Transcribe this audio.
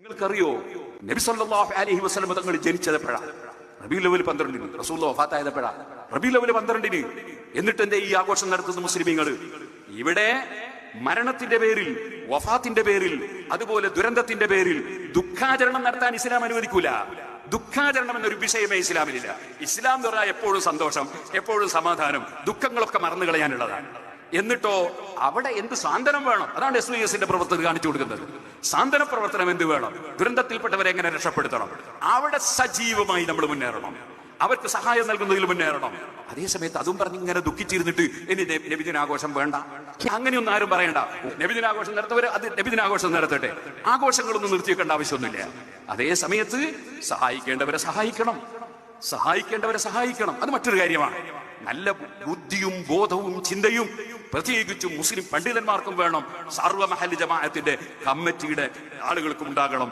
നിങ്ങൾക്കറിയോ നബി സല്ലല്ലാഹു അലൈഹി വസല്ലം തങ്ങൾ ജനിച്ചതെപ്പോഴാണ്? റബീഉൽ അവ്വൽ 12-ന്. റസൂലുള്ളാഹി വഫാത്തായതെപ്പോഴാണ്? റബീഉൽ അവ്വൽ 12-ന്. എന്നിട്ട് എന്തേ ഈ ആഘോഷം നടത്തുന്ന മുസ്ലിമീങ്ങൾ? ഇവിടെ മരണത്തിന്റെ പേരിൽ, വഫാത്തിന്റെ പേരിൽ, അതുപോലെ ദുരന്തത്തിന്റെ പേരിൽ ദുഃഖാചരണം നടത്താൻ ഇസ്ലാം അനുവദിക്കൂല. ദുഃഖാചരണം എന്നൊരു വിഷയമേ ഇസ്ലാമിലില്ല. ഇസ്ലാം എന്ന് പറഞ്ഞാൽ എപ്പോഴും സന്തോഷം, എപ്പോഴും സമാധാനം, ദുഃഖങ്ങളൊക്കെ മറന്നു കളയാനുള്ളതാണ്. എന്നിട്ടോ അവിടെ എന്ത് സാന്ത്വനം വേണം? അതാണ് SYS-ന്റെ പ്രവർത്തകർ കാണിച്ചു കൊടുക്കുന്നത്. സാന്ത്വന പ്രവർത്തനം എന്ത് വേണം? ദുരന്തത്തിൽപ്പെട്ടവരെ എങ്ങനെ രക്ഷപ്പെടുത്തണം? അവിടെ സജീവമായി നമ്മൾ മുന്നേറണം, അവർക്ക് സഹായം നൽകുന്നതിൽ മുന്നേറണം. അതേസമയത്ത് അതും പറഞ്ഞ് ഇങ്ങനെ ദുഃഖിച്ചിരുന്നിട്ട് ഇനി നബിദിനാഘോഷം വേണ്ട, അങ്ങനെയൊന്നും ആരും പറയണ്ട. നബിദിനാഘോഷം നടത്തുന്നവര് അത് നബിദിനാഘോഷം നടത്തട്ടെ, ആഘോഷങ്ങളൊന്നും നിർത്തിവെക്കേണ്ട ആവശ്യമൊന്നുമില്ല. അതേ സമയത്ത് സഹായിക്കേണ്ടവരെ സഹായിക്കണം, സഹായിക്കേണ്ടവരെ സഹായിക്കണം. അത് മറ്റൊരു കാര്യമാണ്. നല്ല ബുദ്ധിയും ബോധവും ചിന്തയും പ്രത്യേകിച്ചും മുസ്ലിം പണ്ഡിതന്മാർക്കും വേണം. സർവ്വ മഹല്ല് ജമാഅത്തിന്റെ കമ്മിറ്റിയുടെ ആളുകൾക്കും ഉണ്ടാകണം.